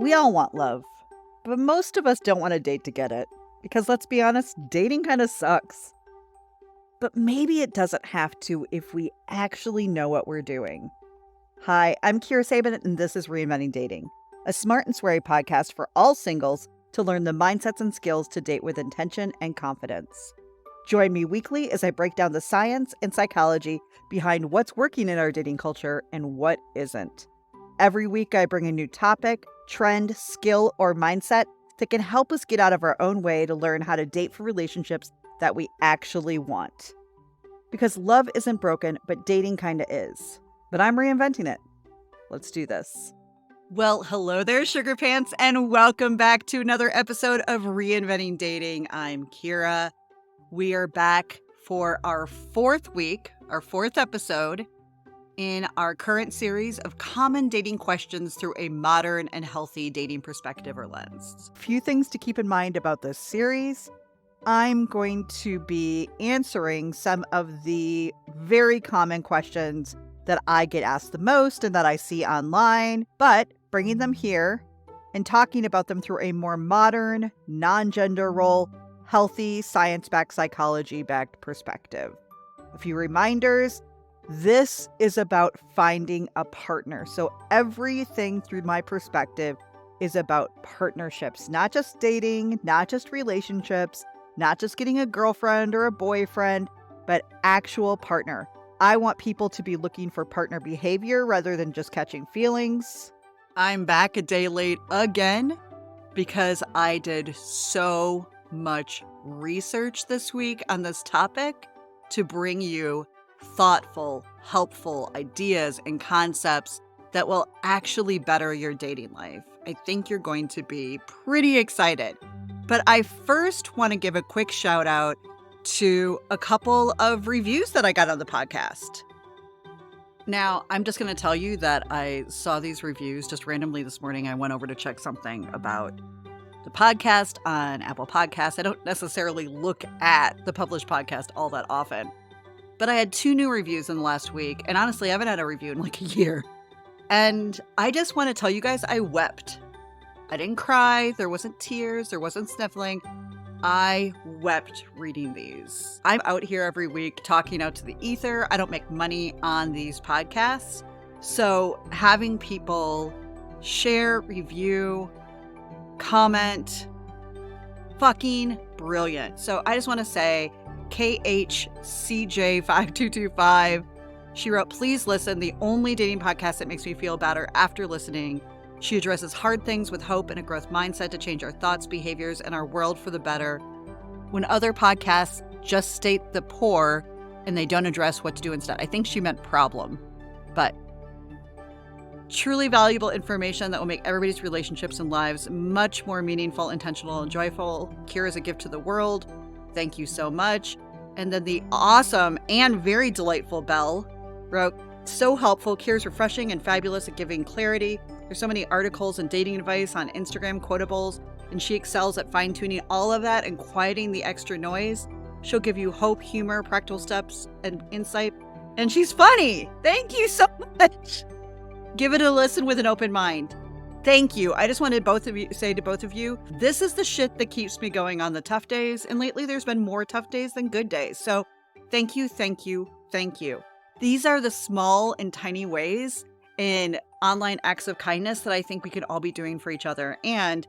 We all want love, but most of us don't want to date to get it. Because let's be honest, dating kind of sucks. But maybe it doesn't have to if we actually know what we're doing. Hi, I'm Kira Sabin, and this is Reinventing Dating, a smart and sweary podcast for all singles to learn the mindsets and skills to date with intention and confidence. Join me weekly as I break down the science and psychology behind what's working in our dating culture and what isn't. Every week, I bring a new topic, trend, skill, or mindset that can help us get out of our own way to learn how to date for relationships that we actually want. Because love isn't broken, but dating kinda is. But I'm reinventing it. Let's do this. Well, hello there, Sugar Pants, and welcome back to another episode of Reinventing Dating. I'm Kira. We are back for our fourth week, our fourth episode in our current series of common dating questions through a modern and healthy dating perspective or lens. A few things to keep in mind about this series. I'm going to be answering some of the very common questions that I get asked the most and that I see online, but bringing them here and talking about them through a more modern, non-gender role, healthy, science-backed, psychology-backed perspective. A few reminders. This is about finding a partner. So everything through my perspective is about partnerships, not just dating, not just relationships, not just getting a girlfriend or a boyfriend, but actual partner. I want people to be looking for partner behavior rather than just catching feelings. I'm back a day late again because I did so much research this week on this topic to bring you thoughtful, helpful ideas and concepts that will actually better your dating life. I think you're going to be pretty excited. But I first want to give a quick shout out to a couple of reviews that I got on the podcast. Now, I'm just going to tell you that I saw these reviews just randomly this morning. I went over to check something about the podcast on Apple Podcasts. I don't necessarily look at the published podcast all that often. But I had 2 new reviews in the last week. And honestly, I haven't had a review in like a year. And I just want to tell you guys, I wept. I didn't cry. There wasn't tears. There wasn't sniffling. I wept reading these. I'm out here every week talking out to the ether. I don't make money on these podcasts. So having people share, review, comment, fucking brilliant. So I just want to say, KHCJ5225. She wrote, "Please listen, the only dating podcast that makes me feel better after listening. She addresses hard things with hope and a growth mindset to change our thoughts, behaviors, and our world for the better. When other podcasts just state the poor and they don't address what to do instead." I think she meant problem, but truly valuable information that will make everybody's relationships and lives much more meaningful, intentional, and joyful. Kira is a gift to the world. Thank you so much. And then the awesome and very delightful Belle wrote, "So helpful. Kira's refreshing and fabulous at giving clarity. There's so many articles and dating advice on Instagram quotables, and she excels at fine-tuning all of that and quieting the extra noise. She'll give you hope, humor, practical steps, and insight. And she's funny. Thank you so much. Give it a listen with an open mind." Thank you. I just wanted say to both of you, this is the shit that keeps me going on the tough days. And lately there's been more tough days than good days. So thank you, thank you, thank you. These are the small and tiny ways in online acts of kindness that I think we could all be doing for each other. And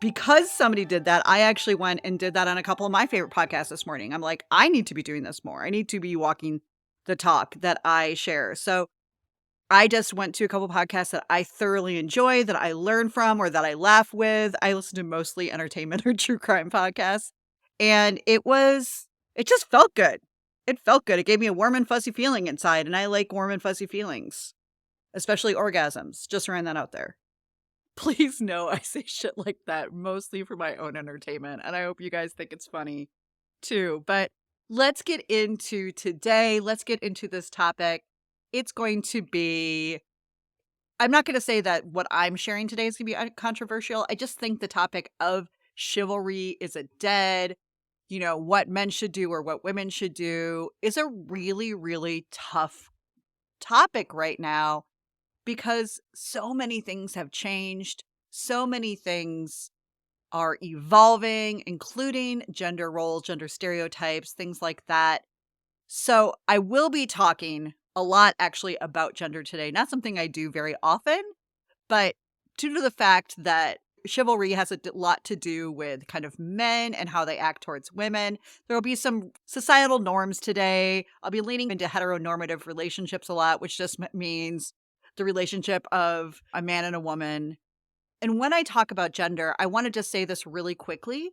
because somebody did that, I actually went and did that on a couple of my favorite podcasts this morning. I'm like, I need to be doing this more. I need to be walking the talk that I share. So I just went to a couple podcasts that I thoroughly enjoy, that I learn from, or that I laugh with. I listen to mostly entertainment or true crime podcasts. And it just felt good. It felt good. It gave me a warm and fuzzy feeling inside. And I like warm and fuzzy feelings, especially orgasms. Just ran that out there. Please know I say shit like that mostly for my own entertainment. And I hope you guys think it's funny too. But let's get into today. Let's get into this topic. It's going to be, I'm not going to say that what I'm sharing today is going to be controversial. I just think the topic of chivalry is a dead, what men should do or what women should do is a really, really tough topic right now because so many things have changed. so many things are evolving, including gender roles, gender stereotypes, things like that. So I will be talking a lot actually about gender today. Not something I do very often, but due to the fact that chivalry has a lot to do with kind of men and how they act towards women, there will be some societal norms today. I'll be leaning into heteronormative relationships a lot, which just means the relationship of a man and a woman. And when I talk about gender, I want to just say this really quickly.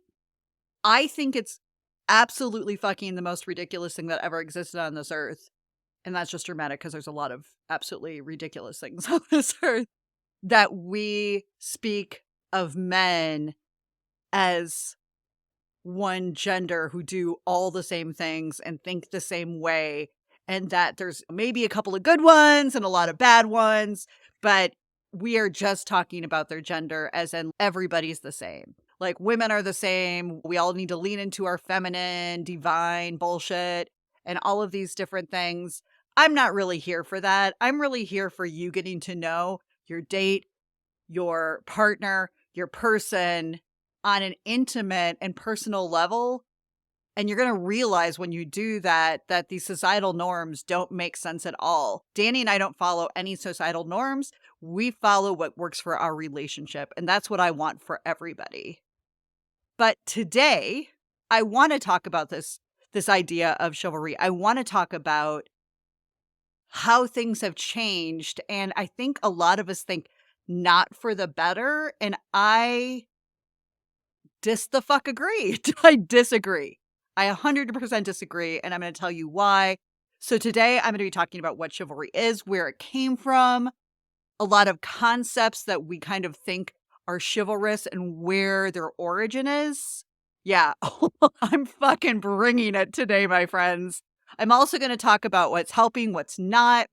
I think it's absolutely fucking the most ridiculous thing that ever existed on this earth. And that's just dramatic because there's a lot of absolutely ridiculous things on this earth that we speak of men as one gender who do all the same things and think the same way, and that there's maybe a couple of good ones and a lot of bad ones, but we are just talking about their gender as in everybody's the same. Like women are the same. We all need to lean into our feminine, divine bullshit and all of these different things. I'm not really here for that. I'm really here for you getting to know your date, your partner, your person on an intimate and personal level. And you're going to realize when you do that, that these societal norms don't make sense at all. Danny and I don't follow any societal norms. We follow what works for our relationship. And that's what I want for everybody. But today, I want to talk about this idea of chivalry. I want to talk about how things have changed. And I think a lot of us think not for the better. And I the fuck agree. I disagree. I 100% disagree. And I'm going to tell you why. So today I'm going to be talking about what chivalry is, where it came from, a lot of concepts that we kind of think are chivalrous and where their origin is. Yeah, I'm fucking bringing it today, my friends. I'm also going to talk about what's helping, what's not.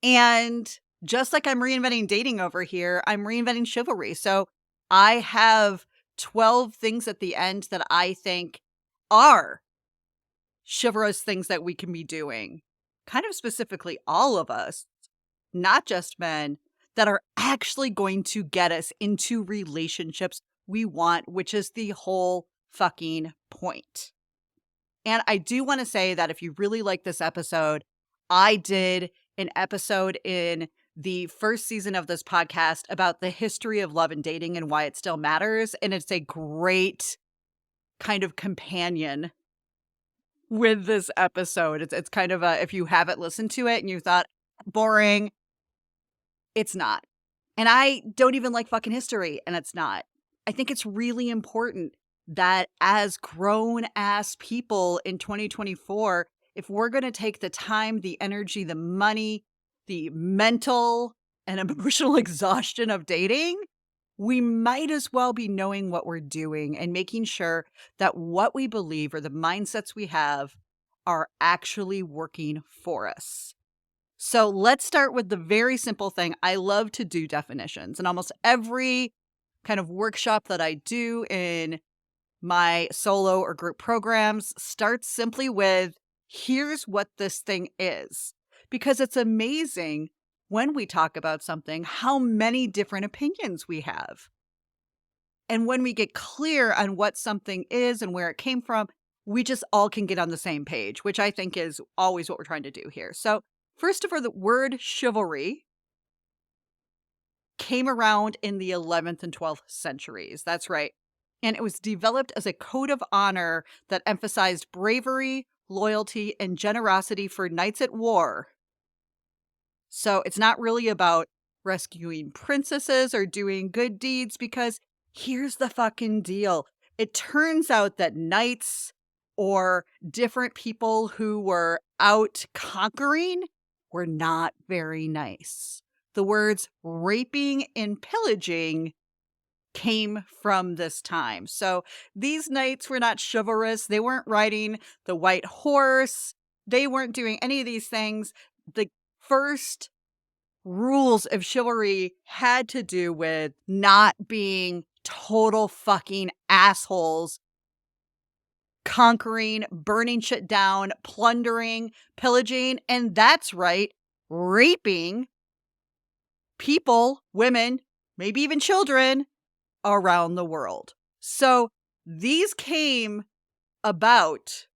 And just like I'm reinventing dating over here, I'm reinventing chivalry. So I have 12 things at the end that I think are chivalrous things that we can be doing. Kind of specifically, all of us, not just men, that are actually going to get us into relationships we want, which is the whole fucking point. And I do want to say that if you really like this episode, I did an episode in the first season of this podcast about the history of love and dating and why it still matters. And it's a great kind of companion with this episode. It's kind of a, if you haven't listened to it and you thought boring, it's not. And I don't even like fucking history, and it's not. I think it's really important that as grown ass people in 2024, if we're going to take the time, the energy, the money, the mental and emotional exhaustion of dating, we might as well be knowing what we're doing and making sure that what we believe or the mindsets we have are actually working for us. So let's start with the very simple thing. I love to do definitions, and almost every kind of workshop that I do in my solo or group programs starts simply with, here's what this thing is. Because it's amazing when we talk about something, how many different opinions we have. And when we get clear on what something is and where it came from, we just all can get on the same page, which I think is always what we're trying to do here. So first of all, the word chivalry came around in the 11th and 12th centuries. That's right. And it was developed as a code of honor that emphasized bravery, loyalty, and generosity for knights at war. So it's not really about rescuing princesses or doing good deeds, because here's the fucking deal. It turns out that knights or different people who were out conquering were not very nice. The words raping and pillaging came from this time. So these knights were not chivalrous. They weren't riding the white horse. They weren't doing any of these things. The first rules of chivalry had to do with not being total fucking assholes, conquering, burning shit down, plundering, pillaging, and that's right, raping people, women, maybe even children around the world. So these came about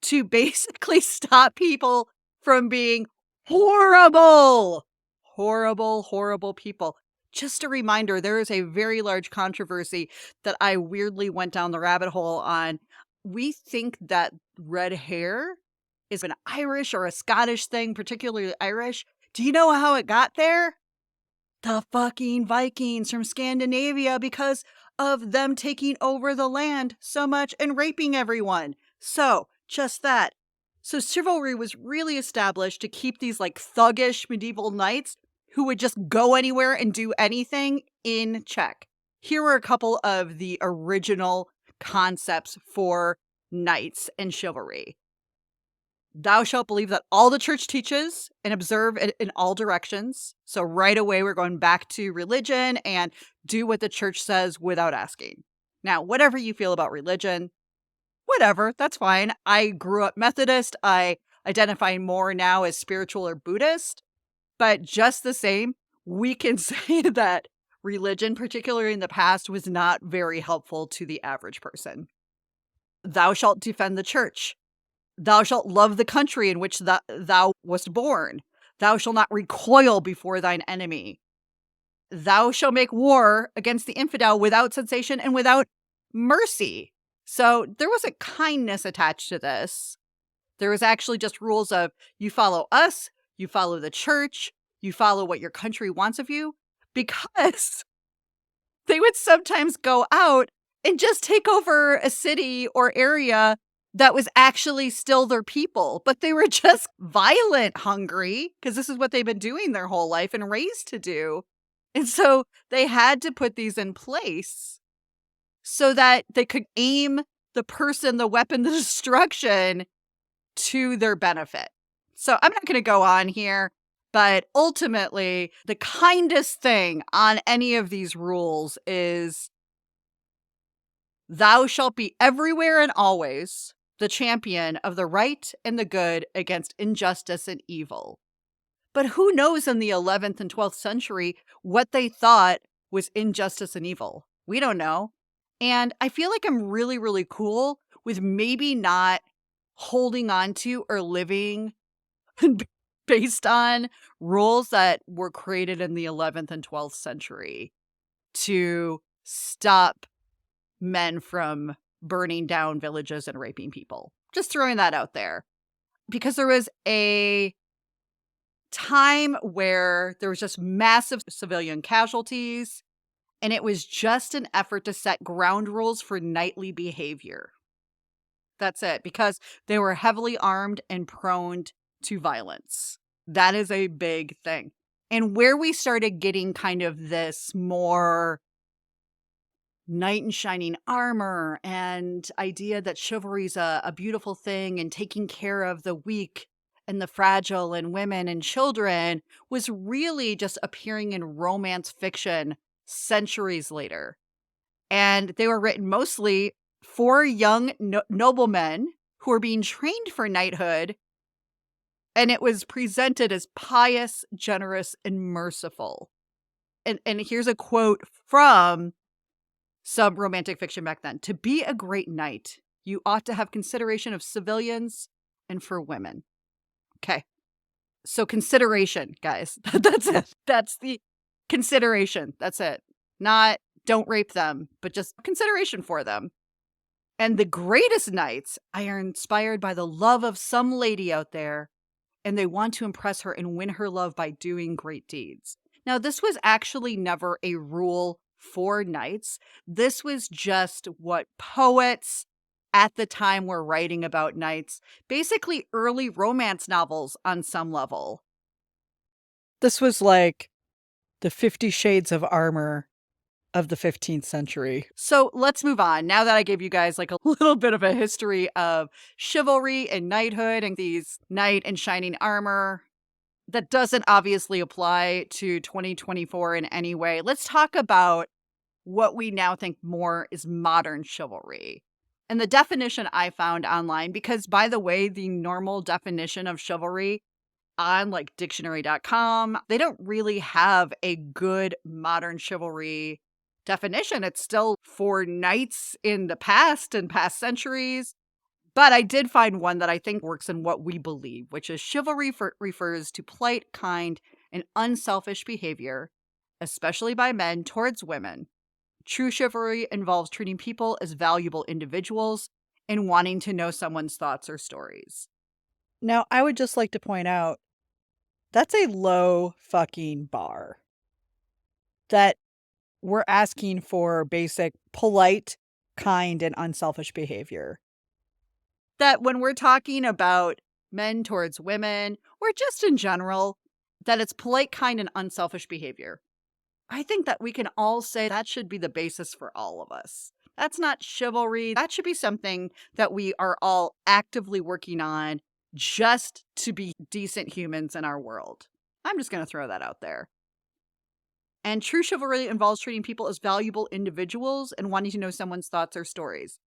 to basically stop people from being horrible, horrible people. Just a reminder, there is a very large controversy that I weirdly went down the rabbit hole on. We think that red hair is an Irish or a Scottish thing, particularly Irish. Do you know how it got there? The fucking Vikings from Scandinavia, because of them taking over the land so much and raping everyone. So, just that. So chivalry was really established to keep these like thuggish medieval knights who would just go anywhere and do anything in check. Here are a couple of the original concepts for knights and chivalry. Thou shalt believe that all the church teaches and observe it in all directions. So right away, we're going back to religion and do what the church says without asking. Now, whatever you feel about religion, whatever, that's fine. I grew up Methodist. I identify more now as spiritual or Buddhist. But just the same, we can say that religion, particularly in the past, was not very helpful to the average person. Thou shalt defend the church. Thou shalt love the country in which thou wast born. Thou shalt not recoil before thine enemy. Thou shalt make war against the infidel without cessation and without mercy. So there was a kindness attached to this. There was actually just rules of you follow us, you follow the church, you follow what your country wants of you, because they would sometimes go out and just take over a city or area that was actually still their people, but they were just violent hungry because this is what they've been doing their whole life and raised to do. And so they had to put these in place so that they could aim the person, the weapon, the destruction to their benefit. So I'm not going to go on here, but ultimately the kindest thing on any of these rules is thou shalt be everywhere and always the champion of the right and the good against injustice and evil. But who knows in the 11th and 12th century what they thought was injustice and evil? We don't know. And I feel like I'm really, really cool with maybe not holding on to or living based on rules that were created in the 11th and 12th century to stop men from burning down villages and raping people. Just throwing that out there. Because there was a time where there was just massive civilian casualties, and it was just an effort to set ground rules for knightly behavior. That's it, because they were heavily armed and prone to violence. That is a big thing. And where we started getting kind of this more knight in shining armor and idea that chivalry is a beautiful thing and taking care of the weak and the fragile and women and children was really just appearing in romance fiction centuries later. And they were written mostly for young noblemen who were being trained for knighthood. And it was presented as pious, generous, and merciful. And here's a quote from some romantic fiction back then. To be a great knight, you ought to have consideration of civilians and for women. Okay. So consideration, guys. That's it. That's the consideration. That's it. Not don't rape them, but just consideration for them. And the greatest knights are inspired by the love of some lady out there, and they want to impress her and win her love by doing great deeds. Now, this was actually never a rule for knights. This was just what poets at the time were writing about knights, basically early romance novels on some level. This was like the 50 Shades of Armor of the 15th century. So let's move on. Now that I gave you guys like a little bit of a history of chivalry and knighthood and these knight in shining armor, that doesn't obviously apply to 2024 in any way. Let's talk about what we now think more is modern chivalry. And the definition I found online, because by the way, the normal definition of chivalry on like dictionary.com, they don't really have a good modern chivalry definition. It's still for knights in the past and past centuries. But I did find one that I think works in what we believe, which is chivalry refers to polite, kind, and unselfish behavior, especially by men towards women. True chivalry involves treating people as valuable individuals and wanting to know someone's thoughts or stories. Now, I would just like to point out that's a low fucking bar. That we're asking for basic, polite, kind, and unselfish behavior. That when we're talking about men towards women, or just in general, that it's polite, kind, and unselfish behavior. I think that we can all say that should be the basis for all of us. That's not chivalry. That should be something that we are all actively working on just to be decent humans in our world. I'm just going to throw that out there. And true chivalry involves treating people as valuable individuals and wanting to know someone's thoughts or stories.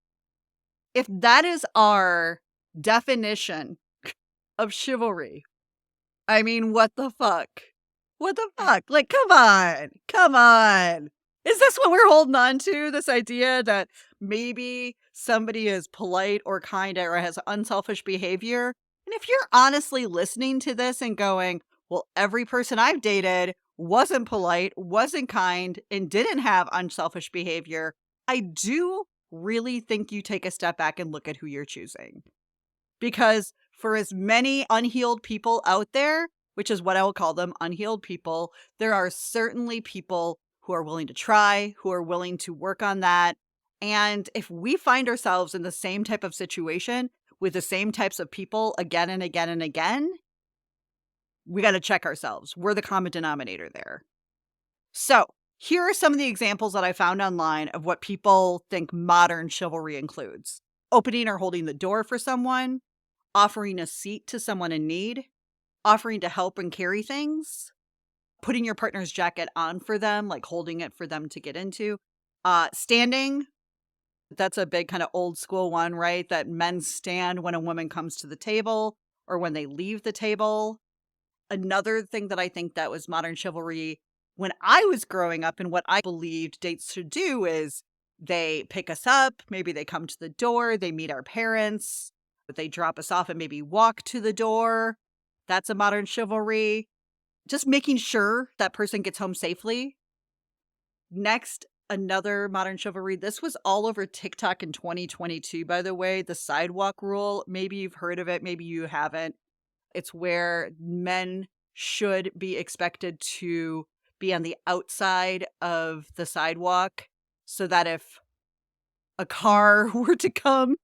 If that is our definition of chivalry, I mean, what the fuck? What the fuck? Like, come on. Come on. Is this what we're holding on to? This idea that maybe somebody is polite or kind or has unselfish behavior? And if you're honestly listening to this and going, well, every person I've dated wasn't polite, wasn't kind, and didn't have unselfish behavior, I do really think you take a step back and look at who you're choosing. Because for as many unhealed people out there, which is what I will call them, unhealed people, there are certainly people who are willing to try, who are willing to work on that. And if we find ourselves in the same type of situation with the same types of people again and again and again, we got to check ourselves. We're the common denominator there. So here are some of the examples that I found online of what people think modern chivalry includes. Opening or holding the door for someone, offering a seat to someone in need, offering to help and carry things, putting your partner's jacket on for them, like holding it for them to get into, standing. That's a big kind of old school one, right? That men stand when a woman comes to the table or when they leave the table. Another thing that I think that was modern chivalry when I was growing up and what I believed dates should do is they pick us up, maybe they come to the door, they meet our parents, but they drop us off and maybe walk to the door. That's a modern chivalry. Just making sure that person gets home safely. Next, another modern chivalry. This was all over TikTok in 2022, by the way. The sidewalk rule. Maybe you've heard of it. Maybe you haven't. It's where men should be expected to be on the outside of the sidewalk so that if a car were to come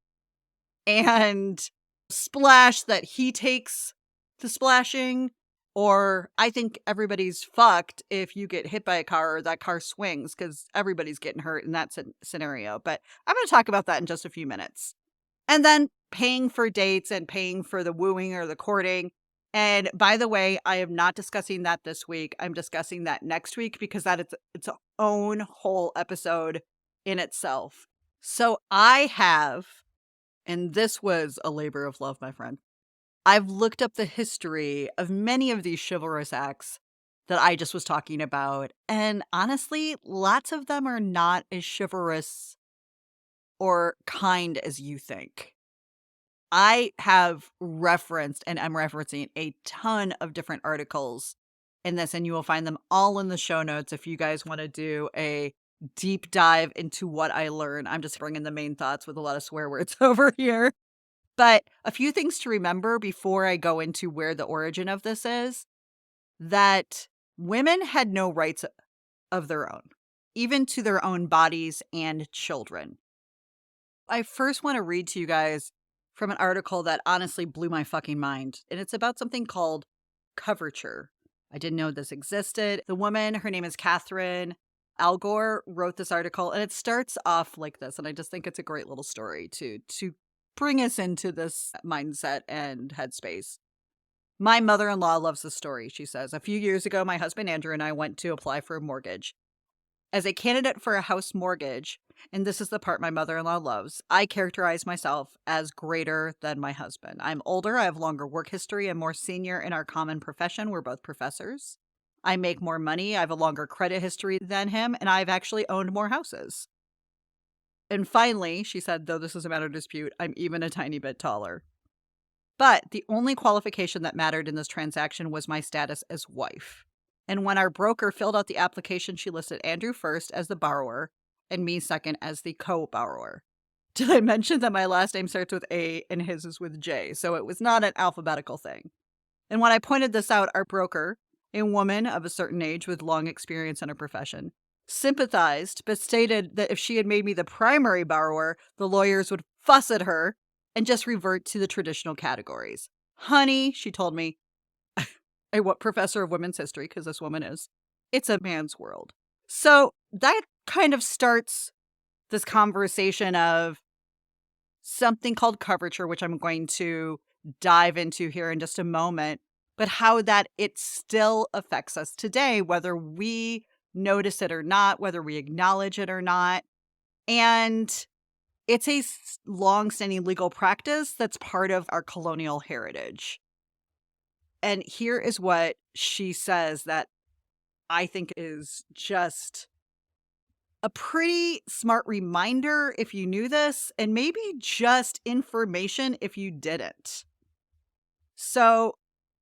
and splash, that he takes the splashing. Or I think everybody's fucked if you get hit by a car or that car swings because everybody's getting hurt in that scenario. But I'm going to talk about that in just a few minutes. And then paying for dates and paying for the wooing or the courting. And by the way, I am not discussing that this week. I'm discussing that next week because that is its own whole episode in itself. So I have, and this was a labor of love, my friend. I've looked up the history of many of these chivalrous acts that I just was talking about. And honestly, lots of them are not as chivalrous or kind as you think. I have referenced and I'm referencing a ton of different articles in this, and you will find them all in the show notes if you guys want to do a deep dive into what I learned. I'm just bringing the main thoughts with a lot of swear words over here. But a few things to remember before I go into where the origin of this is, that women had no rights of their own, even to their own bodies and children. I first want to read to you guys from an article that honestly blew my fucking mind. And it's about something called coverture. I didn't know this existed. The woman, her name is Catherine Algor, wrote this article. And it starts off like this. And I just think it's a great little story to bring us into this mindset and headspace. My mother-in-law loves this story, she says. A few years ago, my husband Andrew and I went to apply for a mortgage. As a candidate for a house mortgage, and this is the part my mother-in-law loves, I characterize myself as greater than my husband. I'm older, I have longer work history, and more senior in our common profession. We're both professors. I make more money, I have a longer credit history than him, and I've actually owned more houses. And finally, she said, though this is a matter of dispute, I'm even a tiny bit taller. But the only qualification that mattered in this transaction was my status as wife. And when our broker filled out the application, she listed Andrew first as the borrower and me second as the co-borrower. Did I mention that my last name starts with A and his is with J? So it was not an alphabetical thing. And when I pointed this out, our broker, a woman of a certain age with long experience in her profession, sympathized, but stated that if she had made me the primary borrower, the lawyers would fuss at her and just revert to the traditional categories. Honey, she told me, a what professor of women's history, because this woman is, it's a man's world. So that kind of starts this conversation of something called coverture, which I'm going to dive into here in just a moment, but how that it still affects us today, whether we notice it or not, whether we acknowledge it or not. And it's a long-standing legal practice that's part of our colonial heritage. And here is what she says that I think is just a pretty smart reminder if you knew this, and maybe just information if you didn't. So,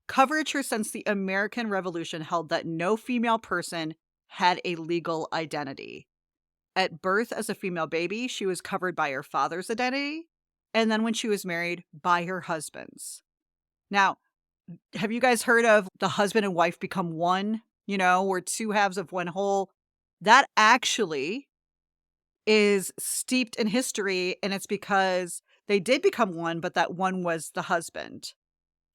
coverture since the American Revolution held that no female person had a legal identity. At birth as a female baby, she was covered by her father's identity, and then when she was married, by her husband's. Now, have you guys heard of the husband and wife become one? You know, we're two halves of one whole. That actually is steeped in history, and it's because they did become one, but that one was the husband.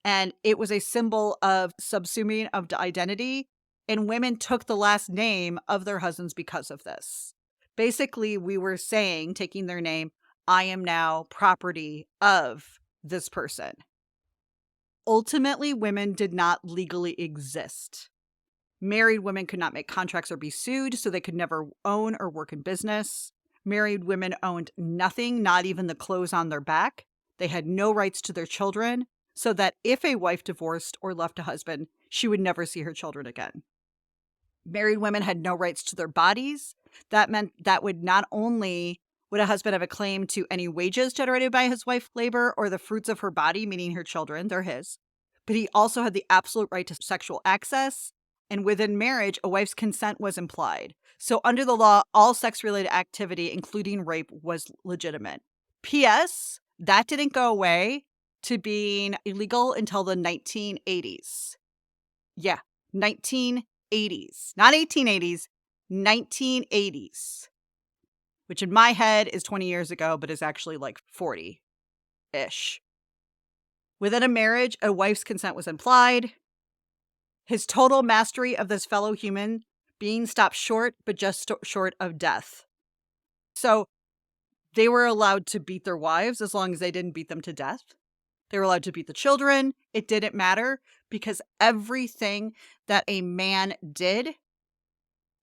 And it was a symbol of subsuming of the identity, and women took the last name of their husbands because of this. Basically, we were saying, taking their name, I am now property of this person. Ultimately, women did not legally exist. Married women could not make contracts or be sued, so they could never own or work in business. Married women owned nothing, not even the clothes on their back. They had no rights to their children, so that if a wife divorced or left a husband, she would never see her children again. Married women had no rights to their bodies. That meant that would not only would a husband have a claim to any wages generated by his wife's labor or the fruits of her body, meaning her children, they're his, but he also had the absolute right to sexual access. And within marriage, a wife's consent was implied. So under the law, all sex-related activity, including rape, was legitimate. P.S., that didn't go away to being illegal until the 1980s. Yeah, 1980s. Not 1880s, 1980s. Which in my head is 20 years ago, but is actually like 40-ish. Within a marriage, a wife's consent was implied. His total mastery of this fellow human being stopped short, but just short of death. So they were allowed to beat their wives as long as they didn't beat them to death. They were allowed to beat the children. It didn't matter because everything that a man did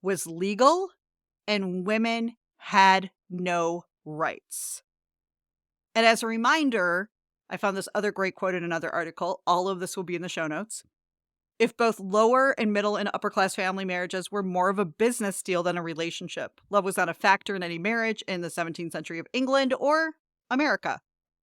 was legal and women had no rights. And as a reminder, I found this other great quote in another article. All of this will be in the show notes. If both lower and middle and upper class family marriages were more of a business deal than a relationship, love was not a factor in any marriage in the 17th century of England or America.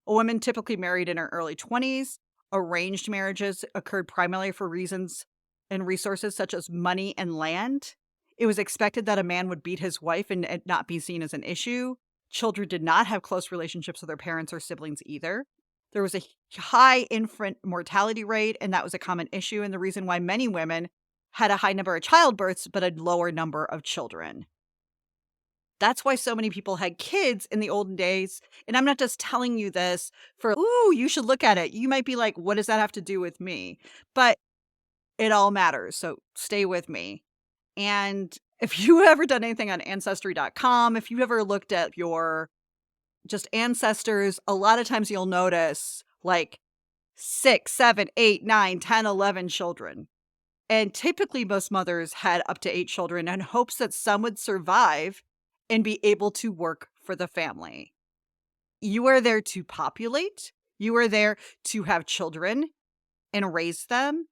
A woman typically married in her early 20s. Arranged marriages occurred primarily for reasons and resources such as money and land. It was expected that a man would beat his wife and it not be seen as an issue. Children did not have close relationships with their parents or siblings either. There was a high infant mortality rate, and that was a common issue, and the reason why many women had a high number of childbirths but a lower number of children. That's why so many people had kids in the olden days, and I'm not just telling you this for, ooh, you should look at it. You might be like, what does that have to do with me? But it all matters, so stay with me. And if you've ever done anything on Ancestry.com, if you've ever looked at your just ancestors, a lot of times you'll notice like 6, 7, 8, 9, 10, 11 children. And typically, most mothers had up to 8 children in hopes that some would survive and be able to work for the family. You are there to populate, you are there to have children and raise them.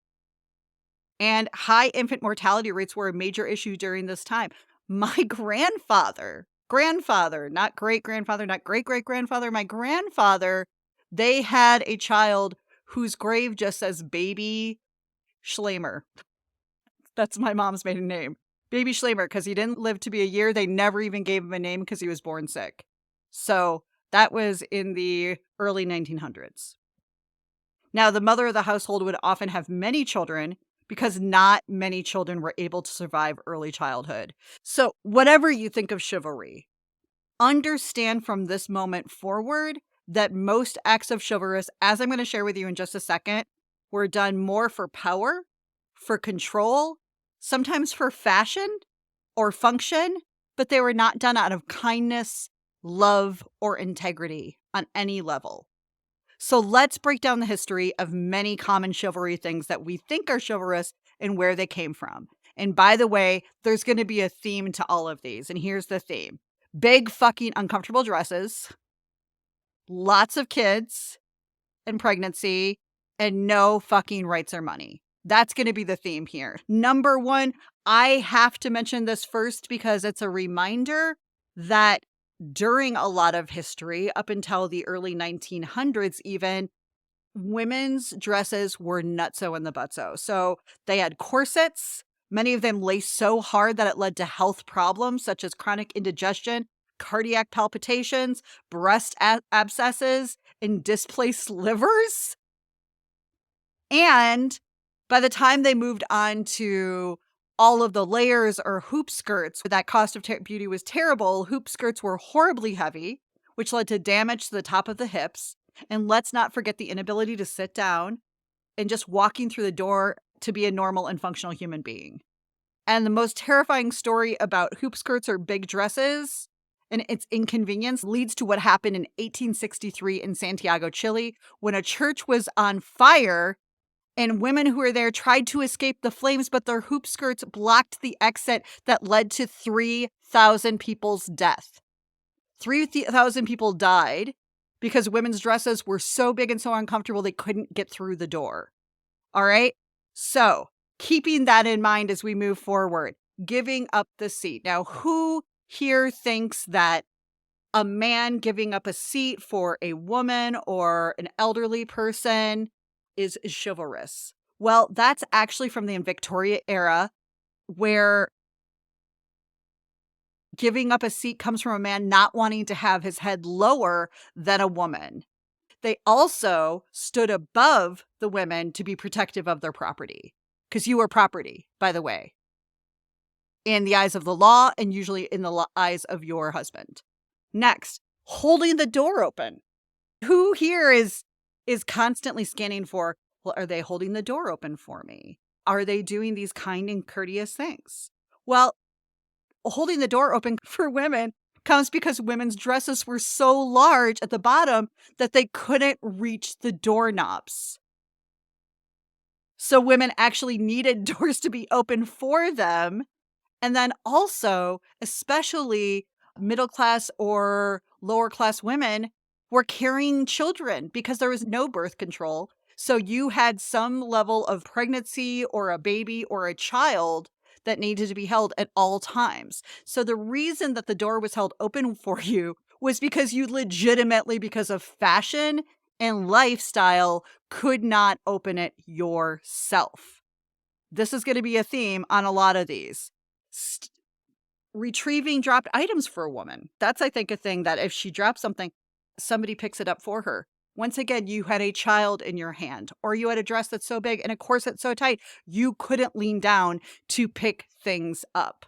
And high infant mortality rates were a major issue during this time. My grandfather, not great grandfather, not great great grandfather, my grandfather, they had a child whose grave just says Baby Schlamer. That's my mom's maiden name. Baby Schlamer, because he didn't live to be a year. They never even gave him a name because he was born sick. So that was in the early 1900s. Now, the mother of the household would often have many children because not many children were able to survive early childhood. So, whatever you think of chivalry, understand from this moment forward that most acts of chivalrous, as I'm going to share with you in just a second, were done more for power, for control, sometimes for fashion or function, but they were not done out of kindness, love, or integrity on any level. So let's break down the history of many common chivalry things that we think are chivalrous and where they came from. And by the way, there's going to be a theme to all of these. And here's the theme: big fucking uncomfortable dresses, lots of kids and pregnancy, and no fucking rights or money. That's going to be the theme here. Number one, I have to mention this first because it's a reminder that during a lot of history, up until the early 1900s even, women's dresses were nutso in the butso. So they had corsets, many of them laced so hard that it led to health problems such as chronic indigestion, cardiac palpitations, breast abscesses, and displaced livers. And by the time they moved on to all of the layers or hoop skirts, that cost of beauty was terrible. Hoop skirts were horribly heavy, which led to damage to the top of the hips. And let's not forget the inability to sit down and just walking through the door to be a normal and functional human being. And the most terrifying story about hoop skirts or big dresses and its inconvenience leads to what happened in 1863 in Santiago, Chile, when a church was on fire and women who were there tried to escape the flames, but their hoop skirts blocked the exit that led to 3,000 people's death. 3,000 people died because women's dresses were so big and so uncomfortable they couldn't get through the door. All right? So, keeping that in mind as we move forward, giving up the seat. Now, who here thinks that a man giving up a seat for a woman or an elderly person is chivalrous? Well, that's actually from the Victorian era, where giving up a seat comes from a man not wanting to have his head lower than a woman. They also stood above the women to be protective of their property, because you are property, by the way, in the eyes of the law and usually in the eyes of your husband. Next, holding the door open. Who here is constantly scanning for, well, are they holding the door open for me? Are they doing these kind and courteous things? Well, holding the door open for women comes because women's dresses were so large at the bottom that they couldn't reach the doorknobs. So women actually needed doors to be open for them. And then also, especially middle class or lower class women were carrying children because there was no birth control. So you had some level of pregnancy or a baby or a child that needed to be held at all times. So the reason that the door was held open for you was because you legitimately, because of fashion and lifestyle, could not open it yourself. This is going to be a theme on a lot of these. Retrieving dropped items for a woman. That's, I think, a thing that if she drops something, somebody picks it up for her. Once again, you had a child in your hand, or you had a dress that's so big and a corset so tight, you couldn't lean down to pick things up.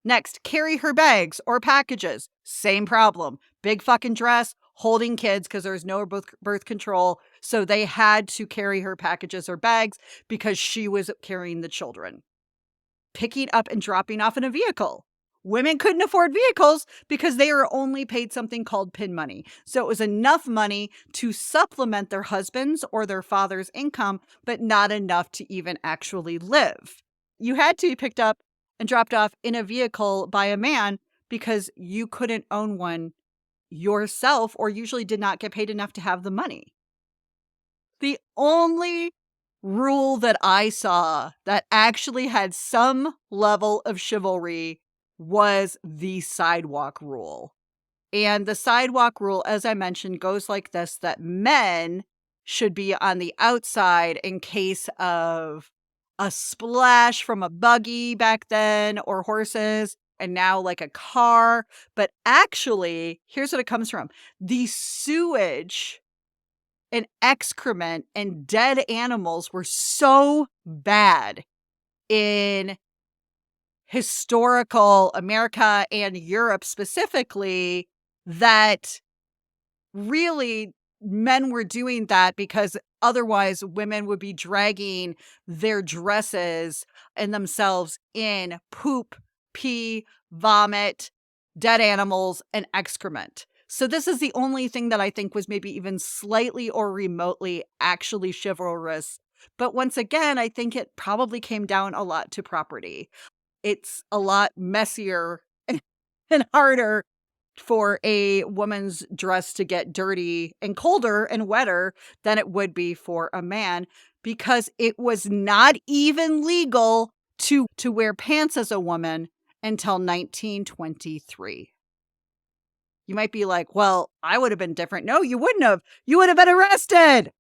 Next, carry her bags or packages. Same problem. Big fucking dress, holding kids because there's no birth control. So they had to carry her packages or bags because she was carrying the children. Picking up and dropping off in a vehicle. Women couldn't afford vehicles because they were only paid something called pin money. So it was enough money to supplement their husband's or their father's income, but not enough to even actually live. You had to be picked up and dropped off in a vehicle by a man because you couldn't own one yourself or usually did not get paid enough to have the money. The only rule that I saw that actually had some level of chivalry was the sidewalk rule. And the sidewalk rule, as I mentioned, goes like this, that men should be on the outside in case of a splash from a buggy back then or horses, and now like a car. But actually, here's what it comes from. The sewage and excrement and dead animals were so bad in historical America and Europe specifically that really men were doing that because otherwise women would be dragging their dresses and themselves in poop, pee, vomit, dead animals, and excrement. So this is the only thing that I think was maybe even slightly or remotely actually chivalrous. But once again, I think it probably came down a lot to property. It's a lot messier and harder for a woman's dress to get dirty and colder and wetter than it would be for a man because it was not even legal to wear pants as a woman until 1923. You might be like, well, I would have been different. No, you wouldn't have. You would have been arrested.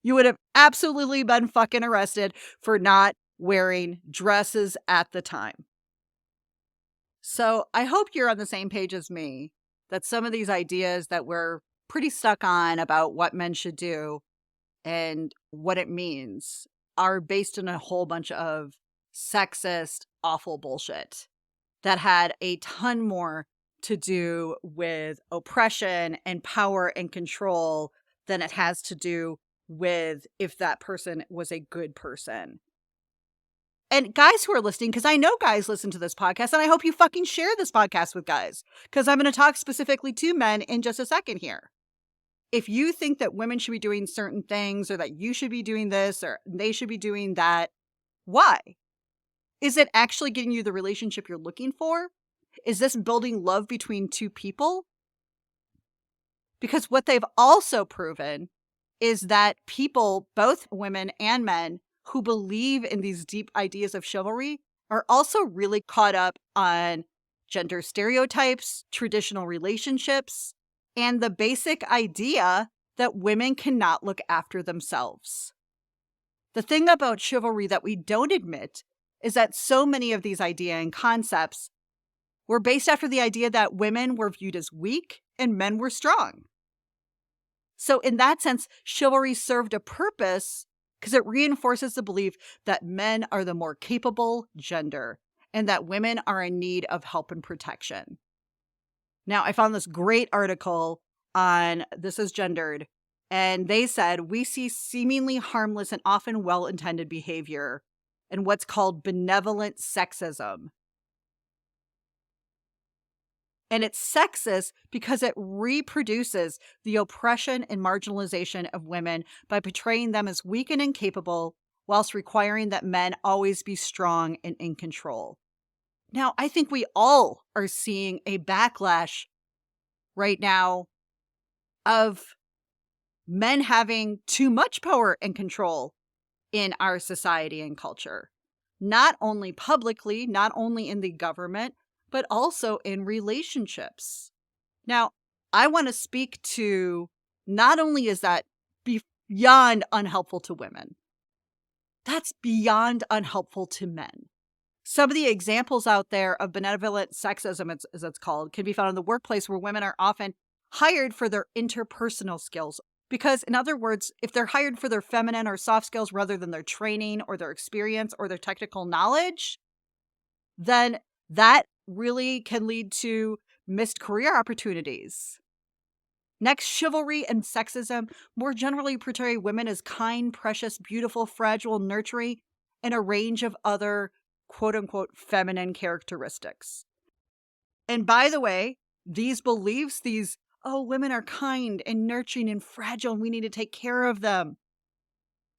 You would have absolutely been fucking arrested for not wearing dresses at the time. So I hope you're on the same page as me, that some of these ideas that we're pretty stuck on about what men should do and what it means are based on a whole bunch of sexist, awful bullshit that had a ton more to do with oppression and power and control than it has to do with if that person was a good person. And guys who are listening, because I know guys listen to this podcast, and I hope you fucking share this podcast with guys, because I'm going to talk specifically to men in just a second here. If you think that women should be doing certain things, or that you should be doing this, or they should be doing that, why? Is it actually getting you the relationship you're looking for? Is this building love between two people? Because what they've also proven is that people, both women and men, who believe in these deep ideas of chivalry are also really caught up on gender stereotypes, traditional relationships, and the basic idea that women cannot look after themselves. The thing about chivalry that we don't admit is that so many of these ideas and concepts were based after the idea that women were viewed as weak and men were strong. So in that sense, chivalry served a purpose because it reinforces the belief that men are the more capable gender and that women are in need of help and protection. Now, I found this great article on This Is Gendered, and they said, we see seemingly harmless and often well-intended behavior in what's called benevolent sexism. And it's sexist because it reproduces the oppression and marginalization of women by portraying them as weak and incapable, whilst requiring that men always be strong and in control. Now, I think we all are seeing a backlash right now of men having too much power and control in our society and culture. Not only publicly, not only in the government, but also in relationships. Now, I want to speak to, not only is that beyond unhelpful to women, that's beyond unhelpful to men. Some of the examples out there of benevolent sexism, as it's called, can be found in the workplace where women are often hired for their interpersonal skills. Because, in other words, if they're hired for their feminine or soft skills rather than their training or their experience or their technical knowledge, then that really can lead to missed career opportunities. Next, chivalry and sexism more generally portray women as kind, precious, beautiful, fragile, nurturing, and a range of other quote-unquote feminine characteristics. And by the way, these beliefs, oh, women are kind and nurturing and fragile and we need to take care of them.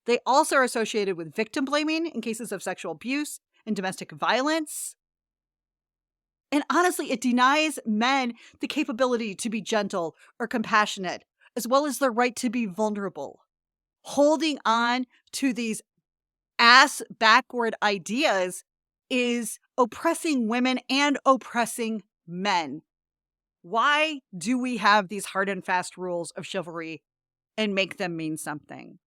They also are associated with victim blaming in cases of sexual abuse and domestic violence. And honestly, it denies men the capability to be gentle or compassionate, as well as the right to be vulnerable. Holding on to these ass backward ideas is oppressing women and oppressing men. Why do we have these hard and fast rules of chivalry and make them mean something?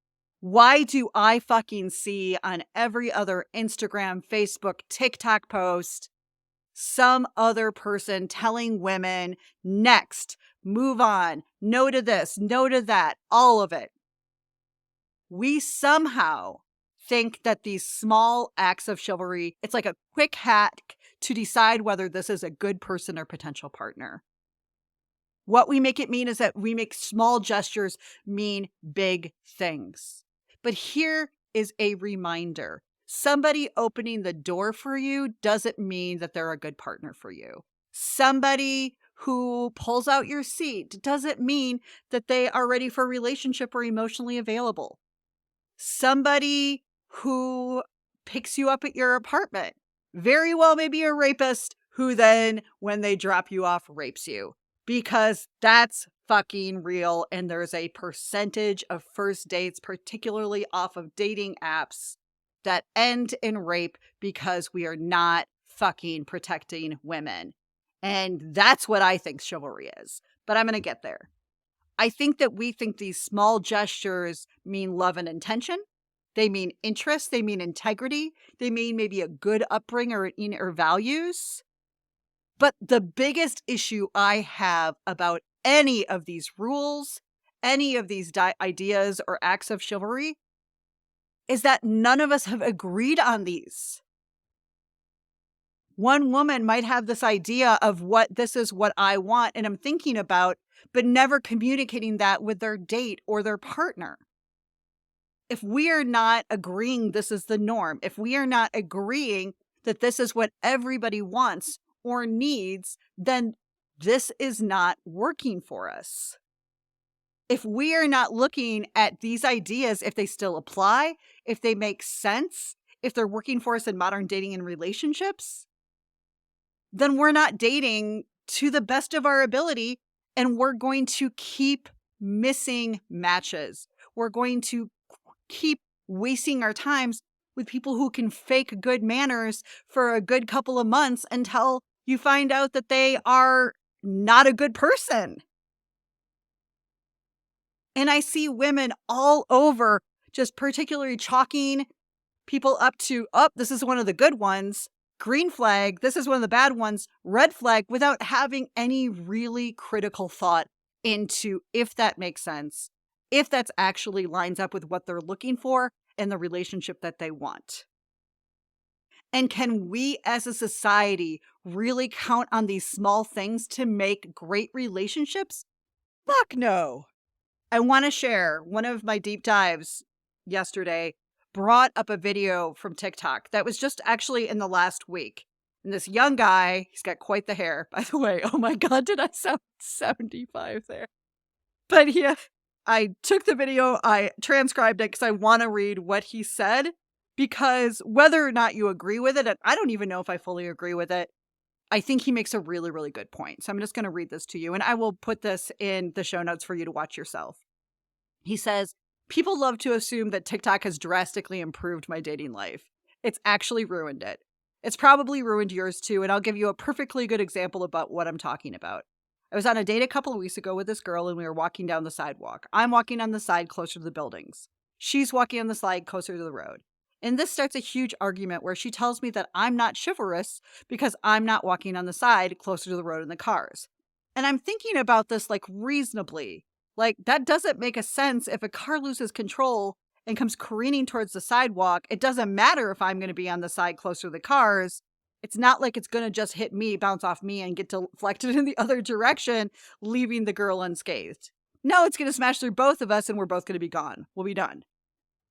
Why do I fucking see on every other Instagram, Facebook, TikTok post some other person telling women, next, move on, no to this, no to that, all of it? We somehow think that these small acts of chivalry, it's like a quick hack to decide whether this is a good person or potential partner. What we make it mean is that we make small gestures mean big things. But here is a reminder. Somebody opening the door for you doesn't mean that they're a good partner for you. Somebody who pulls out your seat doesn't mean that they are ready for a relationship or emotionally available. Somebody who picks you up at your apartment very well may be a rapist who then, when they drop you off, rapes you. Because that's fucking real. And there's a percentage of first dates, particularly off of dating apps, that end in rape because we are not fucking protecting women. And that's what I think chivalry is. But I'm going to get there. I think that we think these small gestures mean love and intention. They mean interest. They mean integrity. They mean maybe a good upbringing or values. But the biggest issue I have about any of these rules, any of these ideas or acts of chivalry, is that none of us have agreed on these. One woman might have this idea of this is what I want and I'm thinking about, but never communicating that with their date or their partner. If we are not agreeing this is the norm, if we are not agreeing that this is what everybody wants or needs, then this is not working for us. If we are not looking at these ideas, if they still apply, if they make sense, if they're working for us in modern dating and relationships, then we're not dating to the best of our ability, and we're going to keep missing matches. We're going to keep wasting our times with people who can fake good manners for a good couple of months until you find out that they are not a good person. And I see women all over just particularly chalking people up to, this is one of the good ones, green flag, this is one of the bad ones, red flag, without having any really critical thought into if that makes sense, if that's actually lines up with what they're looking for and the relationship that they want. And can we as a society really count on these small things to make great relationships? Fuck no. I want to share one of my deep dives yesterday brought up a video from TikTok that was just actually in the last week. And this young guy, he's got quite the hair, by the way. Oh my God, did I sound 75 there? But I took the video, I transcribed it because I want to read what he said. Because whether or not you agree with it, and I don't even know if I fully agree with it, I think he makes a really, really good point. So I'm just going to read this to you, and I will put this in the show notes for you to watch yourself. He says, people love to assume that TikTok has drastically improved my dating life. It's actually ruined it. It's probably ruined yours too, and I'll give you a perfectly good example about what I'm talking about. I was on a date a couple of weeks ago with this girl, and we were walking down the sidewalk. I'm walking on the side closer to the buildings. She's walking on the side closer to the road. And this starts a huge argument where she tells me that I'm not chivalrous because I'm not walking on the side closer to the road and the cars. And I'm thinking about this like reasonably. Like, that doesn't make a sense. If a car loses control and comes careening towards the sidewalk, it doesn't matter if I'm going to be on the side closer to the cars. It's not like it's going to just hit me, bounce off me, and get deflected in the other direction, leaving the girl unscathed. No, it's going to smash through both of us and we're both going to be gone. We'll be done.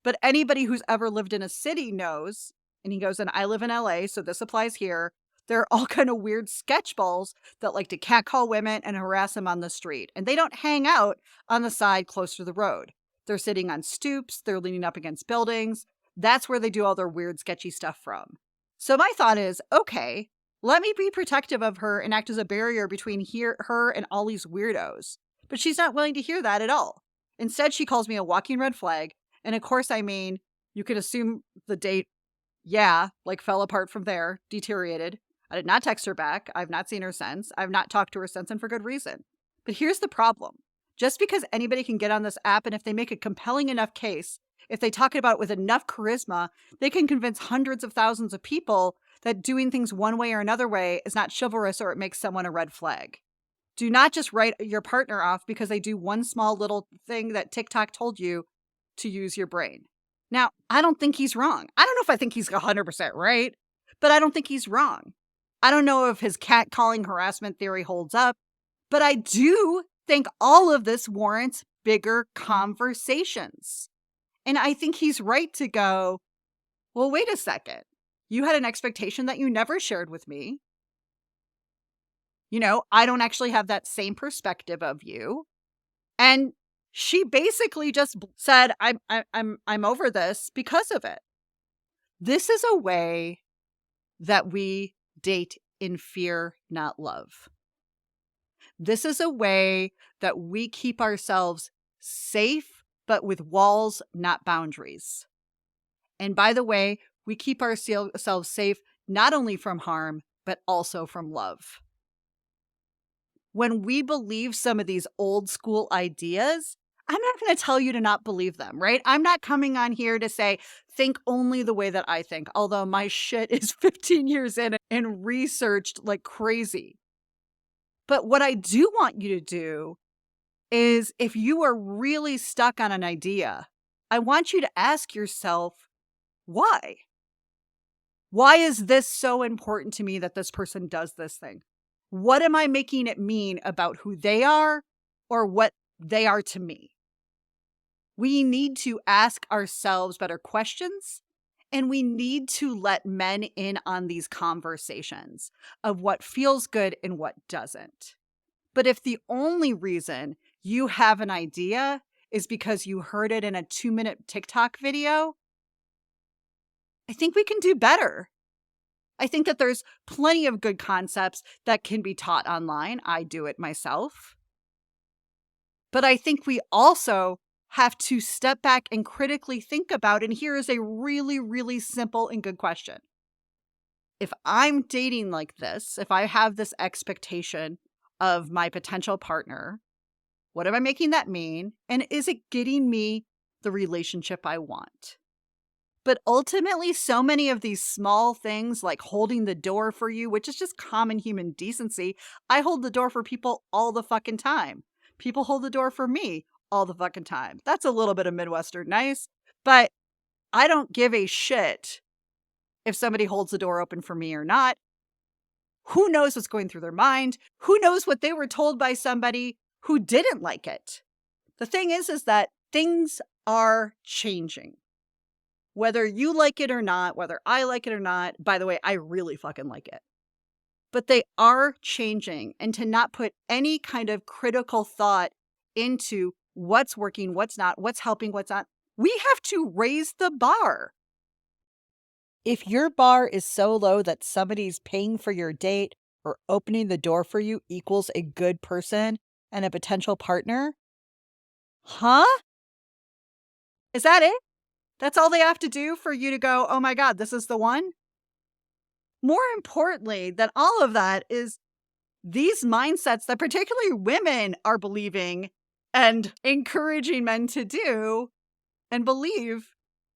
But anybody who's ever lived in a city knows, and he goes, and I live in LA, so this applies here, They're all kind of weird sketchballs that like to catcall women and harass them on the street. And they don't hang out on the side close to the road. They're sitting on stoops. They're leaning up against buildings. That's where they do all their weird, sketchy stuff from. So my thought is, okay, let me be protective of her and act as a barrier between her and all these weirdos. But she's not willing to hear that at all. Instead, she calls me a walking red flag. And of course, I mean, you could assume the date, fell apart from there, deteriorated. I did not text her back. I've not seen her since. I've not talked to her since, and for good reason. But here's the problem. Just because anybody can get on this app, and if they make a compelling enough case, if they talk about it with enough charisma, they can convince hundreds of thousands of people that doing things one way or another way is not chivalrous or it makes someone a red flag. Do not just write your partner off because they do one small little thing that TikTok told you to use your brain. Now, I don't think he's wrong. I don't know if I think he's 100% right, but I don't think he's wrong. I don't know if his catcalling harassment theory holds up, but I do think all of this warrants bigger conversations. And I think he's right to go, well, wait a second. You had an expectation that you never shared with me. You know, I don't actually have that same perspective of you. And she basically just said, I'm over this because of it. This is a way that we date in fear, not love. This is a way that we keep ourselves safe, but with walls, not boundaries. And by the way, we keep ourselves safe not only from harm, but also from love. When we believe some of these old school ideas, I'm not going to tell you to not believe them, right? I'm not coming on here to say, think only the way that I think, although my shit is 15 years in and researched like crazy. But what I do want you to do is if you are really stuck on an idea, I want you to ask yourself, why? Why is this so important to me that this person does this thing? What am I making it mean about who they are or what they are to me? We need to ask ourselves better questions, and we need to let men in on these conversations of what feels good and what doesn't. But if the only reason you have an idea is because you heard it in a 2-minute TikTok video, I think we can do better. I think that there's plenty of good concepts that can be taught online. I do it myself. But I think we also have to step back and critically think about, and here is a really, really simple and good question. If I'm dating like this, if I have this expectation of my potential partner, what am I making that mean? And is it getting me the relationship I want? But ultimately, so many of these small things like holding the door for you, which is just common human decency. I hold the door for people all the fucking time. People hold the door for me all the fucking time. That's a little bit of Midwestern nice, but I don't give a shit if somebody holds the door open for me or not. Who knows what's going through their mind? Who knows what they were told by somebody who didn't like it? The thing is that things are changing. Whether you like it or not, whether I like it or not, by the way, I really fucking like it. But they are changing, and to not put any kind of critical thought into what's working, what's not, what's helping, what's not, we have to raise the bar. If your bar is so low that somebody's paying for your date or opening the door for you equals a good person and a potential partner, huh? Is that it? That's all they have to do for you to go, oh my God, this is the one? More importantly than all of that is these mindsets that particularly women are believing and encouraging men to do and believe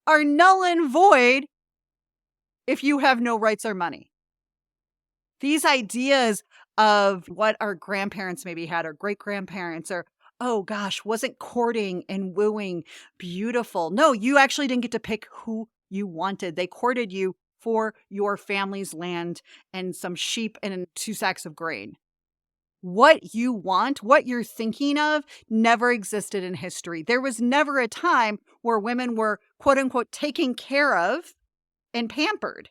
are null and void if you have no rights or money. These ideas of what our grandparents maybe had, or great-grandparents, or, oh gosh, wasn't courting and wooing beautiful? No, you actually didn't get to pick who you wanted. They courted you for your family's land and some sheep and 2 sacks of grain. What you want, what you're thinking of, never existed in history. There was never a time where women were, quote unquote, taken care of and pampered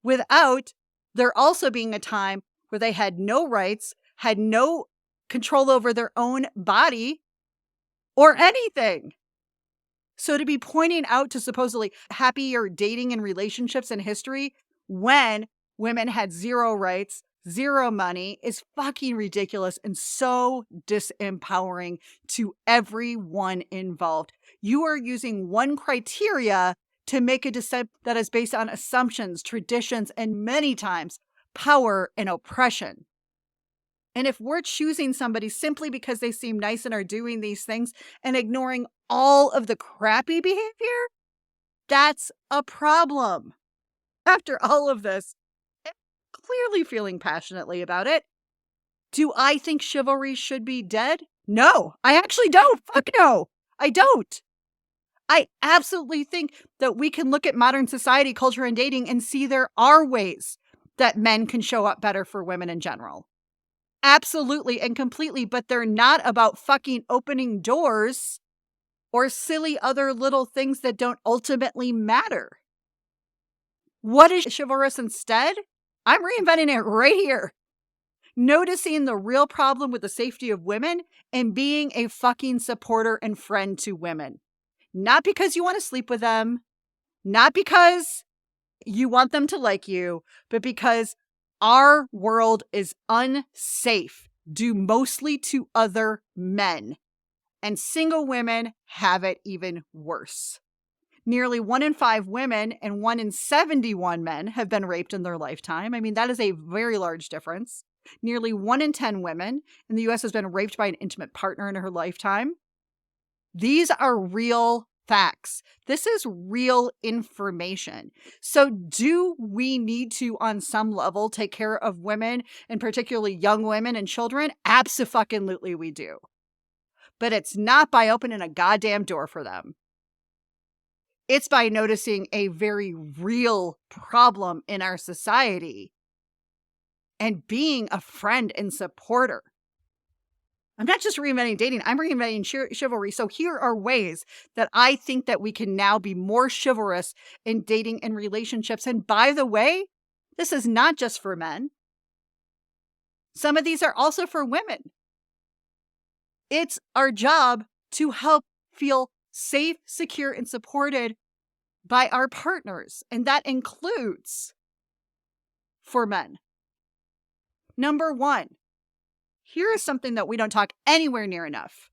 without There also being a time where they had no rights, had no control over their own body or anything. So to be pointing out to supposedly happier dating and relationships in history when women had zero rights, zero money is fucking ridiculous and so disempowering to everyone involved. You are using one criteria to make a decision that is based on assumptions, traditions, and many times power and oppression. And if we're choosing somebody simply because they seem nice and are doing these things and ignoring all of the crappy behavior, that's a problem. After all of this, and clearly feeling passionately about it, do I think chivalry should be dead? No, I actually don't. Fuck no, I don't. I absolutely think that we can look at modern society, culture, and dating and see there are ways that men can show up better for women in general. Absolutely and completely, but they're not about fucking opening doors or silly other little things that don't ultimately matter. What is chivalrous instead? I'm reinventing it right here. Noticing the real problem with the safety of women and being a fucking supporter and friend to women. Not because you want to sleep with them, not because you want them to like you, but because our world is unsafe, due mostly to other men. And single women have it even worse. Nearly 1 in 5 women and 1 in 71 men have been raped in their lifetime. I mean, that is a very large difference. Nearly 1 in 10 women in the US has been raped by an intimate partner in her lifetime. These are real facts. This is real information. So do we need to, on some level, take care of women, and particularly young women and children? Abso-fucking-lutely we do. But it's not by opening a goddamn door for them. It's by noticing a very real problem in our society and being a friend and supporter. I'm not just reinventing dating, I'm reinventing chivalry. So here are ways that I think that we can now be more chivalrous in dating and relationships. And by the way, this is not just for men. Some of these are also for women. It's our job to help feel safe, secure, and supported by our partners. And that includes for men. Number 1. Here is something that we don't talk anywhere near enough.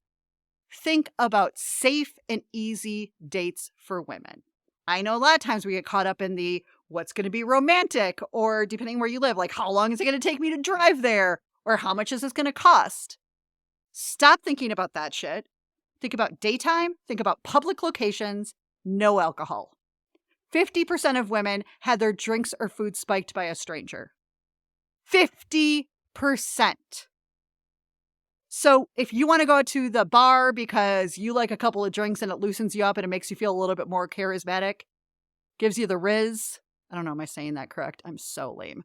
Think about safe and easy dates for women. I know a lot of times we get caught up in the what's going to be romantic, or depending where you live, like how long is it going to take me to drive there, or how much is this going to cost? Stop thinking about that shit. Think about daytime, think about public locations, no alcohol. 50% of women had their drinks or food spiked by a stranger. 50%. So if you want to go to the bar because you like a couple of drinks and it loosens you up and it makes you feel a little bit more charismatic, gives you the riz. I don't know, am I saying that correct? I'm so lame.